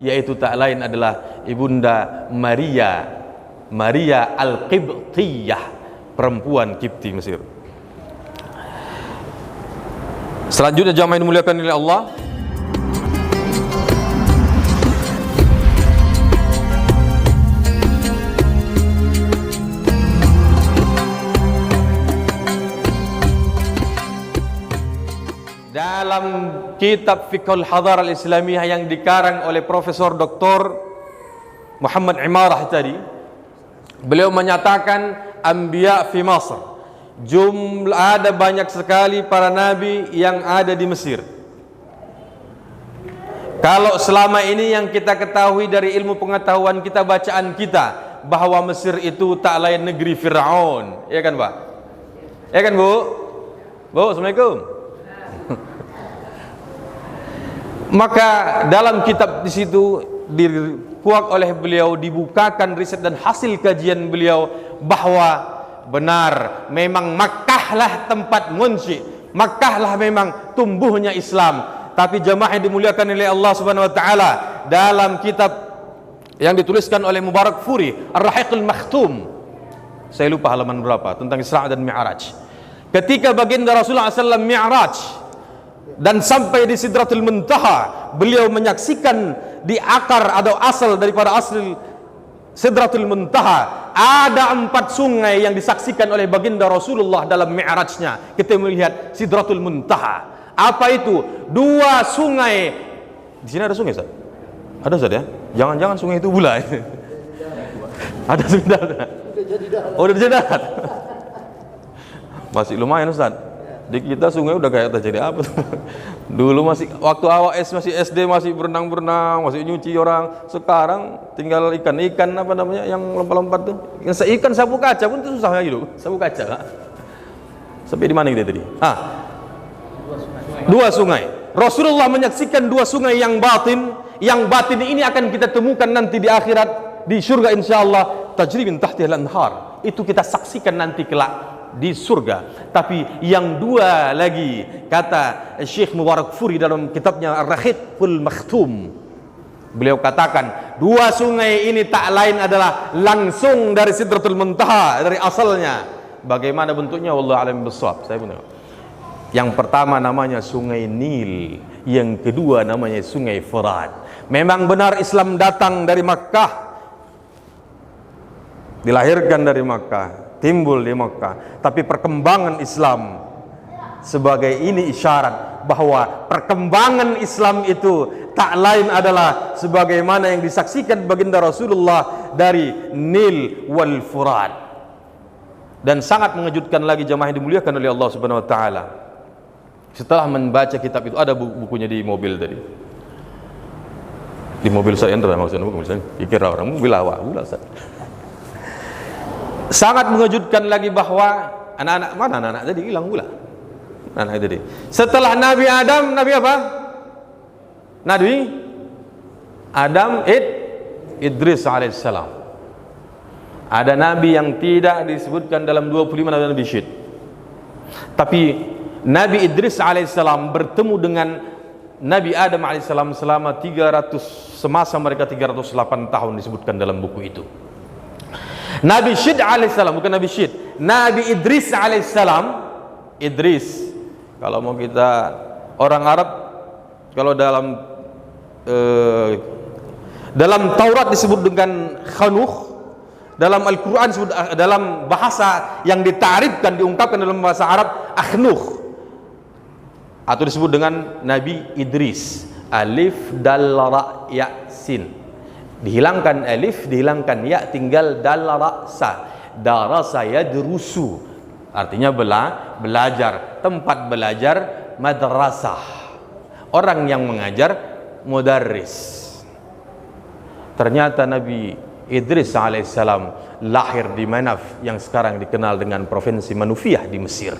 yaitu tak lain adalah Ibunda Maria Al-Qibtiyah, perempuan Kipti Mesir. Selanjutnya jamaah yang dimuliakan oleh Allah, dalam kitab Fiqhul Hadharah Al-Islamiyah yang dikarang oleh Profesor Dr. Muhammad Imarah tadi, beliau menyatakan Anbiya fi Masr, ada banyak sekali para nabi yang ada di Mesir. Kalau selama ini yang kita ketahui dari ilmu pengetahuan kita, bacaan kita, bahwa Mesir itu tak lain negeri Fir'aun, ya kan Pak? Ya kan Bu? Bu, Assalamualaikum. Maka dalam kitab di situ dikuak oleh beliau, dibukakan riset dan hasil kajian beliau bahwa benar memang Makkah lah tempat munci, Makkah lah memang tumbuhnya Islam. Tapi jamaah yang dimuliakan oleh Allah Subhanahu wa taala, dalam kitab yang dituliskan oleh Mubarak Furi, Ar-Rahiqul Makhtum, saya lupa halaman berapa, tentang Isra dan Mi'raj, ketika baginda Rasulullah SAW Mi'raj dan sampai di Sidratul Muntaha, beliau menyaksikan di akar atau asal daripada asal Sidratul Muntaha ada 4 sungai yang disaksikan oleh baginda Rasulullah dalam Mi'rajnya kita melihat Sidratul Muntaha. Apa itu? 2 sungai. Di sini ada sungai, Ustaz? Ada, Ustaz, ya? Jangan-jangan sungai itu Bula. Ada sungai. Oh, udah jadi darat. Masih lumayan, Ustaz. Di kita sungai udah kayak terjadi apa tuh? Dulu masih waktu awal masih SD masih berenang-berenang, masih nyuci orang. Sekarang tinggal ikan apa namanya yang lompat-lompat tuh. Ikan sapu kaca pun itu susah lagi tuh. Sapu kaca. Kak. Sampai di mana kita tadi? 2 sungai. Rasulullah menyaksikan 2 sungai yang batin. Yang batin ini akan kita temukan nanti di akhirat, di surga insyaallah. Tajri min tahtihal anhar. Itu kita saksikan nanti kelak di surga. Tapi yang 2 lagi, kata Syekh Mubarak Furi dalam kitabnya Ar-Rahiqul Makhtum, beliau katakan 2 sungai ini tak lain adalah langsung dari Sidratul Muntaha, dari asalnya. Bagaimana bentuknya wallahu a'lam bissawab, saya pun tahu. Yang pertama namanya Sungai Nil, yang kedua namanya Sungai Furat. Memang benar Islam datang dari Makkah, dilahirkan dari Makkah, timbul di Makkah, tapi perkembangan Islam sebagai ini isyarat bahwa perkembangan Islam itu tak lain adalah sebagaimana yang disaksikan baginda Rasulullah dari Nil wal Furat. Dan sangat mengejutkan lagi jamaah yang dimuliakan oleh Allah Subhanahu wa taala, setelah membaca kitab itu, ada bukunya di mobil tadi, di mobil saya, maksudnya mobil saya pikir orang mobil awak pula. Sangat mengejutkan lagi bahwa anak-anak mana anak-anak tadi hilang pula. Anak tadi. Setelah Nabi Adam, Nabi apa? Nabi Adam Idris alaihissalam. Ada nabi yang tidak disebutkan dalam 25 Nabi Syed. Tapi Nabi Idris alaihissalam bertemu dengan Nabi Adam alaihissalam selama 300, semasa mereka 308 tahun disebutkan dalam buku itu. Nabi Syed alaihissalam, bukan Nabi Syed, Nabi Idris alaihissalam. Idris, kalau mau kita orang Arab, kalau dalam Taurat disebut dengan Khanuh, dalam Al-Quran disebut, dalam bahasa yang ditarifkan, diungkapkan dalam bahasa Arab, Akhnuh, atau disebut dengan Nabi Idris. Alif dal ra ya sin, dihilangkan alif, dihilangkan ya, tinggal dal ra sa. Darasa yadrusu, artinya belajar, tempat belajar, madrasah, orang yang mengajar, mudarris. Ternyata Nabi Idris alaihissalam lahir di Manaf, yang sekarang dikenal dengan provinsi Manufiyah di Mesir.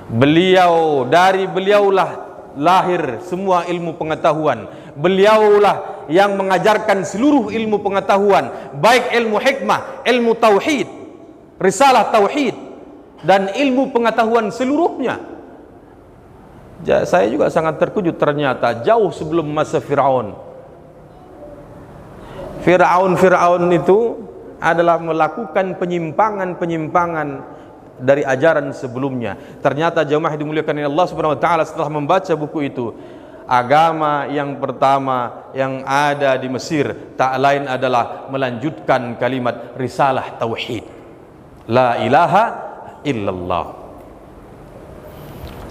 Dari beliaulah lahir semua ilmu pengetahuan. Beliaulah yang mengajarkan seluruh ilmu pengetahuan, baik ilmu hikmah, ilmu tauhid, risalah tauhid, dan ilmu pengetahuan seluruhnya. Saya juga sangat terkejut, ternyata jauh sebelum masa Fir'aun, Fir'aun itu adalah melakukan penyimpangan-penyimpangan dari ajaran sebelumnya. Ternyata jemaah dimuliakan oleh Allah Subhanahu wa taala, setelah membaca buku itu, agama yang pertama yang ada di Mesir tak lain adalah melanjutkan kalimat risalah tauhid, la ilaha illallah.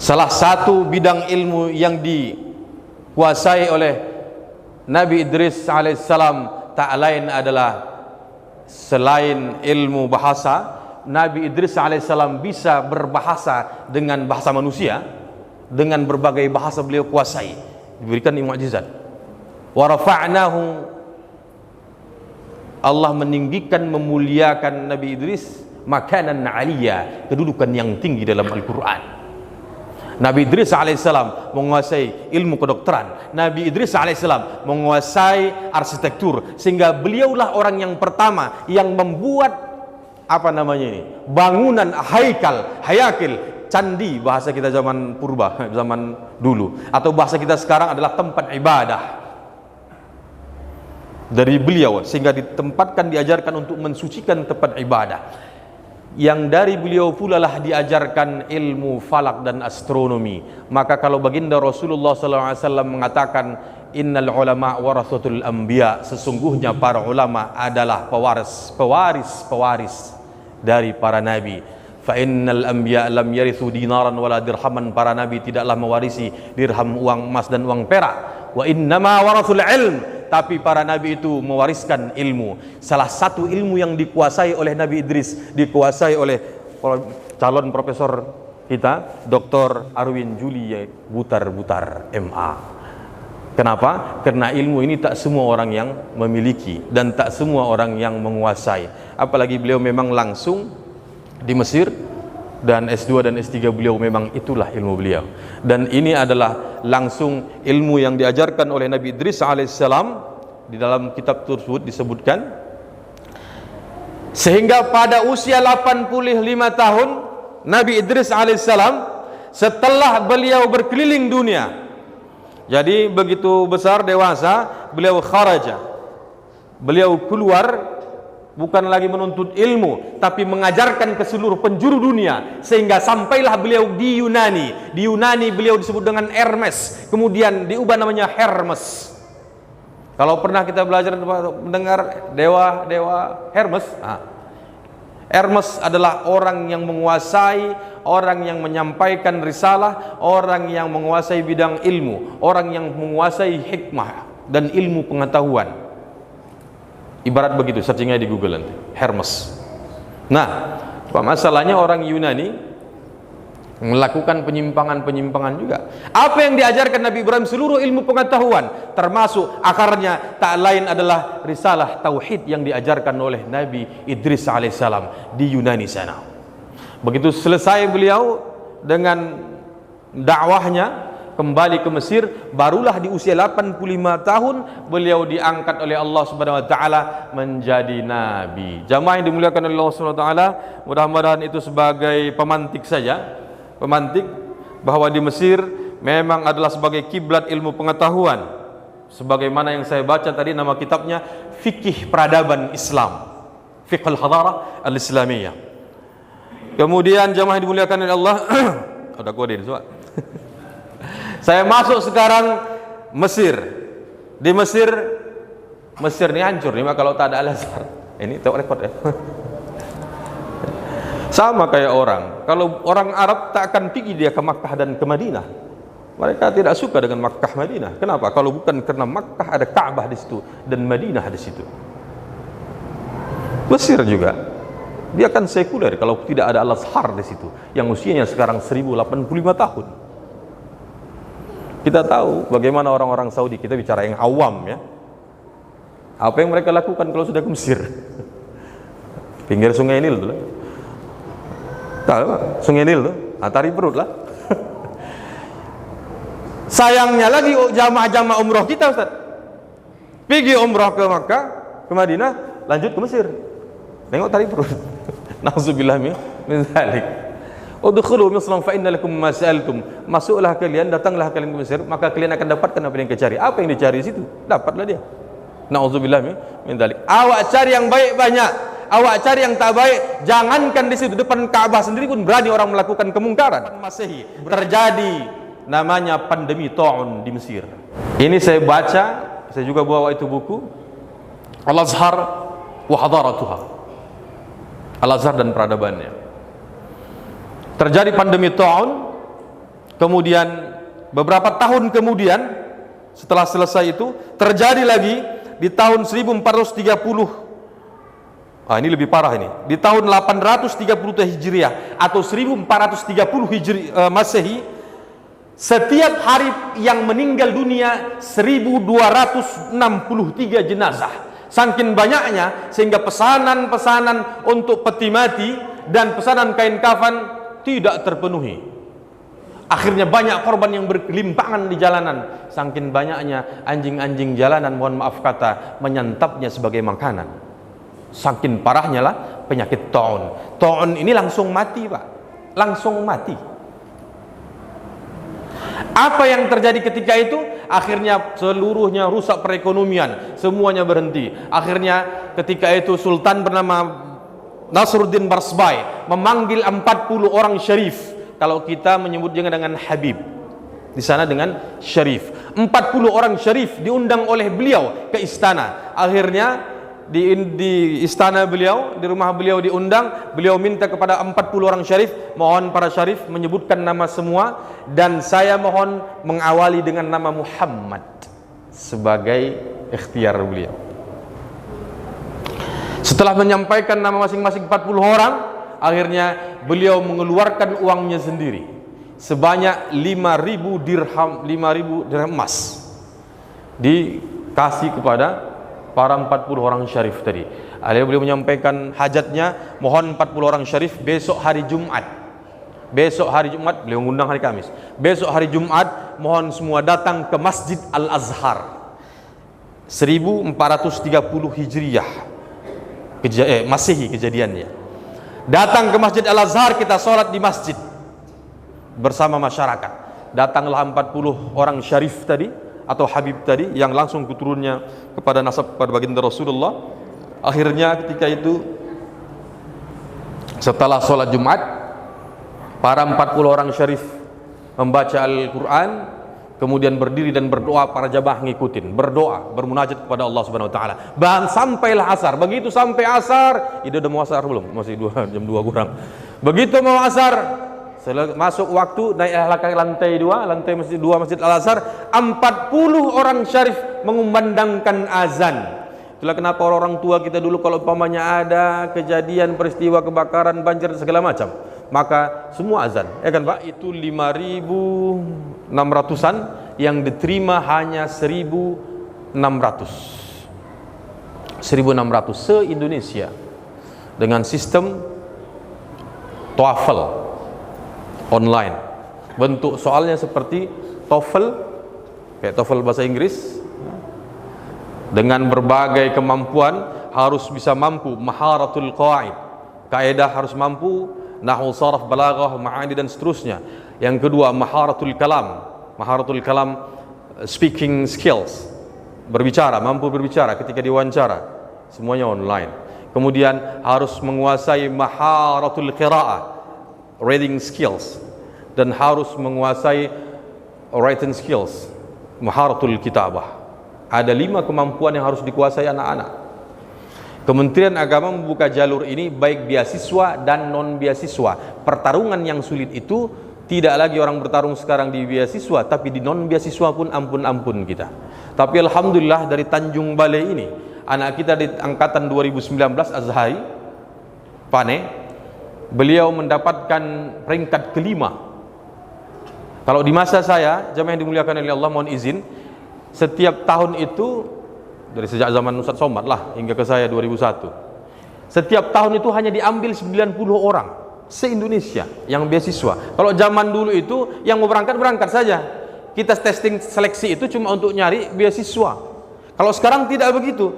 Salah satu bidang ilmu yang dikuasai oleh Nabi Idris alaihissalam tak lain adalah, selain ilmu bahasa, Nabi Idris alaihissalam bisa berbahasa dengan bahasa manusia, dengan berbagai bahasa beliau kuasai, diberikan mukjizat. Wa rafa'nahu, Allah meninggikan, memuliakan Nabi Idris makanan aliyya, kedudukan yang tinggi dalam Al-Quran. Nabi Idris alaihissalam menguasai ilmu kedokteran, Nabi Idris alaihissalam menguasai arsitektur, sehingga beliaulah orang yang pertama yang membuat bangunan hayakil, candi bahasa kita zaman purba, zaman dulu, atau bahasa kita sekarang adalah tempat ibadah dari beliau, sehingga ditempatkan, diajarkan untuk mensucikan tempat ibadah. Yang dari beliau pula lah diajarkan ilmu falak dan astronomi. Maka kalau baginda Rasulullah SAW mengatakan, innal ulama warathatul anbiya, sesungguhnya para ulama adalah pewaris dari para nabi. Fa innal anbiya lam yarithu dinaran wala dirhaman, para nabi tidaklah mewarisi dirham, uang emas dan uang perak. Wa innama warathul ilm, tapi para nabi itu mewariskan ilmu. Salah satu ilmu yang dikuasai oleh Nabi Idris, dikuasai oleh calon profesor kita, Dr. Arwin Julie Butar MA. Kenapa? Karena ilmu ini tak semua orang yang memiliki dan tak semua orang yang menguasai. Apalagi beliau memang langsung di Mesir, dan S2 dan S3 beliau memang itulah ilmu beliau. Dan ini adalah langsung ilmu yang diajarkan oleh Nabi Idris alaihissalam. Di dalam kitab tersebut disebutkan, sehingga pada usia 85 tahun Nabi Idris alaihissalam, setelah beliau berkeliling dunia, jadi begitu besar dewasa, beliau kharaja, beliau keluar, bukan lagi menuntut ilmu, tapi mengajarkan ke seluruh penjuru dunia, sehingga sampailah beliau di Yunani. Di Yunani beliau disebut dengan Hermes, kemudian diubah namanya Hermes. Kalau pernah kita belajar mendengar dewa Hermes, Hermes adalah orang yang menguasai, orang yang menyampaikan risalah, orang yang menguasai bidang ilmu, orang yang menguasai hikmah dan ilmu pengetahuan. Ibarat begitu, searchingnya di Google nanti, Hermes. Nah, masalahnya orang Yunani melakukan penyimpangan-penyimpangan juga. Apa yang diajarkan Nabi Ibrahim, seluruh ilmu pengetahuan, termasuk akarnya tak lain adalah risalah tauhid yang diajarkan oleh Nabi Idris alaihissalam di Yunani sana. Begitu selesai beliau dengan dakwahnya, kembali ke Mesir, barulah di usia 85 tahun beliau diangkat oleh Allah Subhanahu wa taala menjadi nabi. Jamaah yang dimuliakan oleh Allah Subhanahu wa taala, mudah-mudahan itu sebagai pemantik saja, pemantik bahwa di Mesir memang adalah sebagai kiblat ilmu pengetahuan, sebagaimana yang saya baca tadi nama kitabnya Fikih Peradaban Islam, Fiqhul Hadarah Al-Islamiyah. Kemudian jamaah yang dimuliakan oleh Allah, ada kode ini coba. Saya masuk sekarang Mesir. Di Mesir ini hancur nih kalau tak ada Al-Azhar. Ini tahu rekod ya. Sama kayak orang, kalau orang Arab tak akan pergi dia ke Makkah dan ke Madinah. Mereka tidak suka dengan Makkah Madinah. Kenapa? Kalau bukan karena Makkah ada Ka'bah di situ dan Madinah di situ. Mesir juga, dia kan sekuler kalau tidak ada Al-Azhar di situ, yang usianya sekarang 1085 tahun. Kita tahu bagaimana orang-orang Saudi, kita bicara yang awam ya. Apa yang mereka lakukan kalau sudah ke Mesir? Pinggir Sungai Nil tuh. Tahu Sungai Nil tuh, tari perut lah. Sayangnya lagi jamaah-jamaah umroh kita Ustaz, pergi umroh ke Makkah, ke Madinah, lanjut ke Mesir, tengok tari perut. Nauzubillah min zalik. Udkhulu Misran fa inna lakum ma sa'altum. Masuklah kalian, datanglah kalian ke Mesir, maka kalian akan dapatkan apa yang kalian cari. Apa yang dicari di situ, dapatlah dia. Nauzubillah min dzalik. Awak cari yang baik banyak, awak cari yang tak baik, jangankan di situ, depan Ka'bah sendiri pun berani orang melakukan kemungkaran. Masehi terjadi namanya pandemi ta'un di Mesir. Ini saya baca, saya juga bawa itu buku Al-Azhar wa Hadaratuha, Al-Azhar dan peradabannya. Terjadi pandemi ta'un, kemudian beberapa tahun kemudian setelah selesai itu terjadi lagi di tahun 1430. Ini lebih parah ini. Di tahun 830 Hijriah atau 1430 Masehi, setiap hari yang meninggal dunia 1263 jenazah. Saking banyaknya sehingga pesanan-pesanan untuk peti mati dan pesanan kain kafan tidak terpenuhi. Akhirnya banyak korban yang berkelimpangan di jalanan. Saking banyaknya anjing-anjing jalanan, mohon maaf kata, menyantapnya sebagai makanan. Saking parahnya lah penyakit ta'un. Ta'un ini langsung mati, Pak. Langsung mati. Apa yang terjadi ketika itu? Akhirnya seluruhnya rusak perekonomian, semuanya berhenti. Akhirnya ketika itu Sultan bernama Nasruddin Barsbay memanggil 40 orang syarif. Kalau kita menyebutnya dengan Habib, di sana dengan syarif. 40 orang syarif diundang oleh beliau ke istana. Akhirnya di istana beliau, di rumah beliau diundang, beliau minta kepada 40 orang syarif, mohon para syarif menyebutkan nama semua, dan saya mohon mengawali dengan nama Muhammad sebagai ikhtiar beliau. Setelah menyampaikan nama masing-masing 40 orang, akhirnya beliau mengeluarkan uangnya sendiri sebanyak 5.000 dirham emas, dikasih kepada para 40 orang syarif tadi. Beliau menyampaikan hajatnya, mohon 40 orang syarif besok hari Jumat. Besok hari Jumat, beliau mengundang hari Kamis. Besok hari Jumat, mohon semua datang ke Masjid Al-Azhar. 1430 Hijriah. Masehi kejadiannya. Datang ke Masjid Al-Azhar, kita sholat di masjid bersama masyarakat. Datanglah 40 orang syarif tadi atau Habib tadi yang langsung keturunnya kepada nasab pada baginda Rasulullah. Akhirnya ketika itu setelah sholat Jumat, para 40 orang syarif membaca Al-Quran, kemudian berdiri dan berdoa, para jamaah ngikutin, berdoa, bermunajat kepada Allah Subhanahu wa taala. Sampailah asar. Begitu sampai asar, itu udah mau asar belum? Masih jam 2 kurang. Begitu mau asar, masuk waktu, naiklah ke lantai 2, lantai masjid 2 Masjid Al-Azhar, 40 orang syarif mengumandangkan azan. Itulah kenapa orang tua kita dulu kalau umpamanya ada kejadian peristiwa kebakaran, banjir segala macam, maka semua azan, ya kan Pak? Itu 5.600-an, yang diterima hanya 1.600 se-Indonesia dengan sistem TOEFL online. Bentuk soalnya seperti TOEFL, kayak TOEFL bahasa Inggris, dengan berbagai kemampuan. Harus bisa mampu maharatul qaid, kaidah harus mampu, nahwu, saraf, balaghah, ma'ani dan seterusnya. Yang kedua maharatul kalam, speaking skills, berbicara, mampu berbicara ketika diwawancara, semuanya online. Kemudian harus menguasai maharatul qiraah, reading skills, dan harus menguasai writing skills, maharatul kitabah. Ada 5 kemampuan yang harus dikuasai anak-anak. Kementerian Agama membuka jalur ini baik beasiswa dan non beasiswa. Pertarungan yang sulit itu tidak lagi orang bertarung sekarang di beasiswa, tapi di non beasiswa pun ampun-ampun kita. Tapi alhamdulillah dari Tanjung Balai ini, anak kita di angkatan 2019 Azhari Pane, beliau mendapatkan peringkat kelima. Kalau di masa saya, jamaah yang dimuliakan oleh Allah, mohon izin, setiap tahun itu, dari sejak zaman Ustaz Somad lah hingga ke saya 2001, setiap tahun itu hanya diambil 90 orang se-Indonesia yang beasiswa. Kalau zaman dulu itu yang mau berangkat saja. Kita testing seleksi itu cuma untuk nyari beasiswa. Kalau sekarang tidak begitu.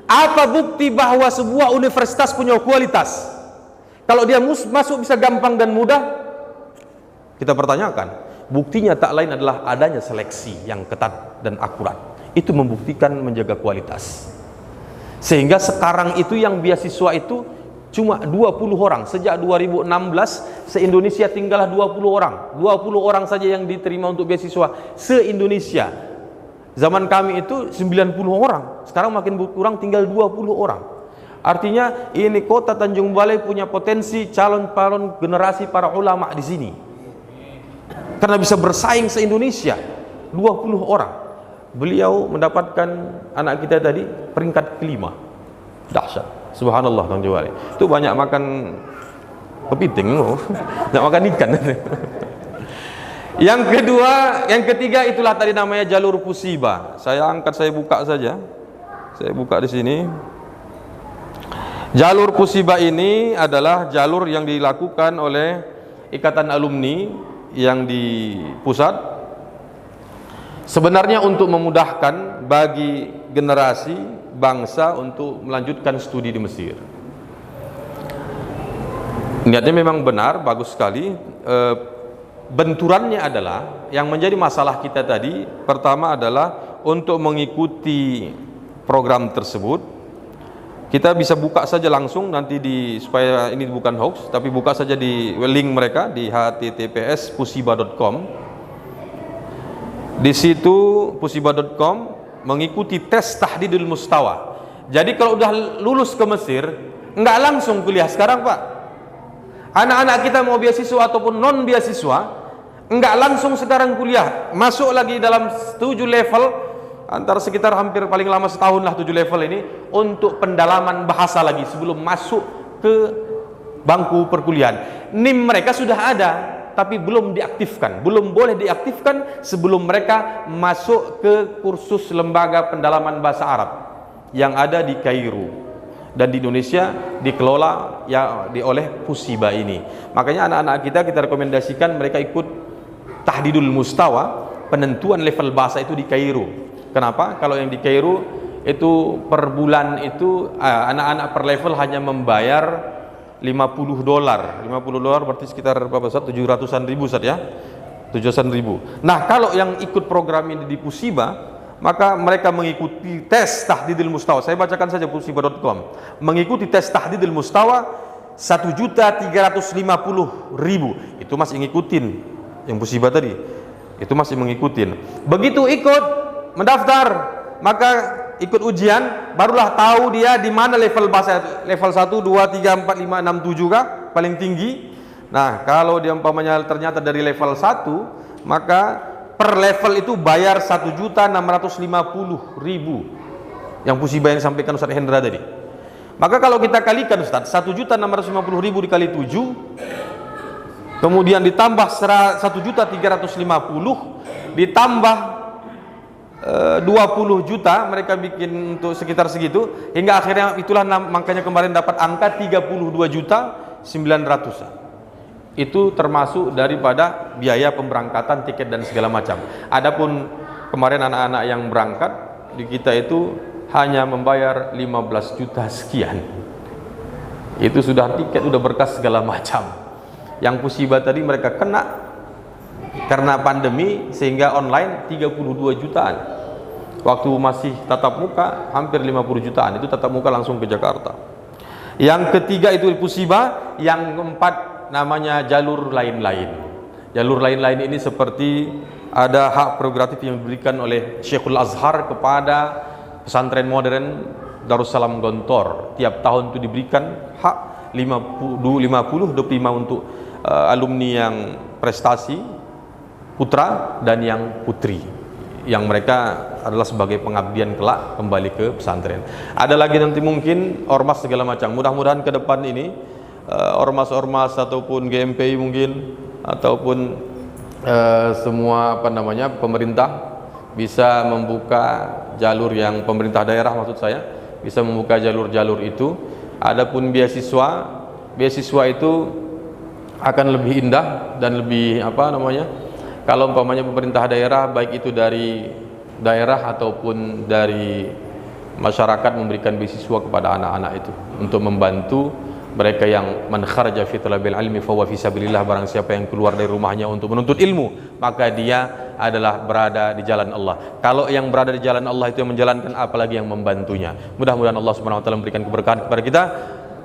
Apa bukti bahwa sebuah universitas punya kualitas? Kalau dia masuk bisa gampang dan mudah, kita pertanyakan. Buktinya tak lain adalah adanya seleksi yang ketat dan akurat. Itu membuktikan menjaga kualitas. Sehingga sekarang itu yang beasiswa itu cuma 20 orang. Sejak 2016 se-Indonesia tinggallah 20 orang. 20 orang saja yang diterima untuk beasiswa se-Indonesia. Zaman kami itu 90 orang. Sekarang makin berkurang, tinggal 20 orang. Artinya ini kota Tanjung Balai punya potensi calon-calon generasi para ulama di sini. Karena bisa bersaing se-Indonesia 20 orang. Beliau mendapatkan anak kita tadi peringkat kelima. Dahsyat. Subhanallah Tanjung Balai. Itu banyak makan kepiting, banyak makan ikan. Yang kedua, yang ketiga itulah tadi namanya jalur Pusiba. Saya angkat, saya buka saja. Saya buka di sini. Jalur Pusiba ini adalah jalur yang dilakukan oleh Ikatan Alumni yang di pusat. Sebenarnya untuk memudahkan bagi generasi bangsa untuk melanjutkan studi di Mesir. Niatnya memang benar, bagus sekali. Benturannya adalah yang menjadi masalah kita tadi, pertama adalah untuk mengikuti program tersebut kita bisa buka saja langsung nanti supaya ini bukan hoax, tapi buka saja di link mereka di https://pusiba.com. Di situ pusiba.com mengikuti tes tahdidul mustawa. Jadi kalau udah lulus ke Mesir nggak langsung kuliah sekarang, Pak. Anak-anak kita mau beasiswa ataupun non beasiswa enggak langsung sekarang kuliah, masuk lagi dalam 7 level, antara sekitar hampir paling lama setahun lah 7 level ini, untuk pendalaman bahasa lagi sebelum masuk ke bangku perkuliahan. NIM mereka sudah ada tapi belum diaktifkan, belum boleh diaktifkan sebelum mereka masuk ke kursus lembaga pendalaman bahasa Arab yang ada di Kairo dan di Indonesia dikelola oleh Pusiba ini. Makanya anak-anak kita rekomendasikan mereka ikut tahdidul mustawa, penentuan level bahasa itu di Kairo. Kenapa? Kalau yang di Kairo itu per bulan itu anak-anak per level hanya membayar $50. $50 berarti sekitar berapa Ustaz? 700-an ribu Ustaz ya. 700-an ribu. Nah, kalau yang ikut program ini di Pusiba, maka mereka mengikuti tes tahdidul mustawa. Saya bacakan saja pusiba.com. Mengikuti tes tahdidul mustawa 1.350.000. Itu masih ngikutin yang Pusiba tadi. Itu masih mengikutin. Begitu ikut mendaftar, maka ikut ujian, barulah tahu dia di mana level bahasa. Level 1, 2, 3, 4, 5, 6, 7 kah? Paling tinggi. Nah, kalau dia umpamanya ternyata dari level 1, maka per level itu bayar 1.650.000 yang Pusiba yang disampaikan Ustaz Hendra tadi. Maka kalau kita kalikan Ustaz, 1.650.000 dikali 7, kemudian ditambah 1.350.000, ditambah 20 juta mereka bikin untuk sekitar segitu, hingga akhirnya itulah makanya kemarin dapat angka 32.900.000. Itu termasuk daripada biaya pemberangkatan, tiket dan segala macam. Adapun kemarin anak-anak yang berangkat di kita itu hanya membayar 15 juta sekian. Itu sudah tiket, sudah berkas segala macam. Yang Pusiba tadi mereka kena karena pandemi sehingga online 32 jutaan. Waktu masih tatap muka hampir 50 jutaan. Itu tatap muka langsung ke Jakarta. Yang ketiga itu Pusiba, yang keempat namanya jalur lain-lain. Jalur lain-lain ini seperti ada hak prerogatif yang diberikan oleh Syekhul Azhar kepada pesantren modern Darussalam Gontor. Tiap tahun itu diberikan hak 25 untuk alumni yang prestasi putra dan yang putri, yang mereka adalah sebagai pengabdian kelak kembali ke pesantren. Ada lagi nanti mungkin ormas segala macam. Mudah-mudahan ke depan ini ormas-ormas ataupun GMPI mungkin ataupun semua pemerintah bisa membuka jalur yang pemerintah daerah, maksud saya bisa membuka jalur-jalur itu. Adapun beasiswa itu akan lebih indah dan lebih kalau umpamanya pemerintah daerah, baik itu dari daerah ataupun dari masyarakat, memberikan beasiswa kepada anak-anak itu untuk membantu mereka yang man kharaja fi talabil ilmi fa huwa fi sabilillah. Barang siapa yang keluar dari rumahnya untuk menuntut ilmu, maka dia adalah berada di jalan Allah. Kalau yang berada di jalan Allah itu yang menjalankan, apalagi yang membantunya. Mudah-mudahan Allah Subhanahu wa taala memberikan keberkahan kepada kita.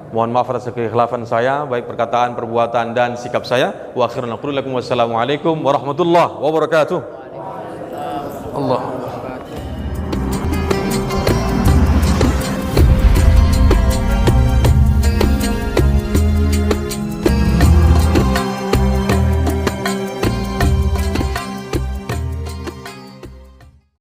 Mohon maaf atas kekhilafan saya, baik perkataan, perbuatan dan sikap saya. Wa akhiran aqulu lakum wassalamu alaikum warahmatullahi wabarakatuh. Allah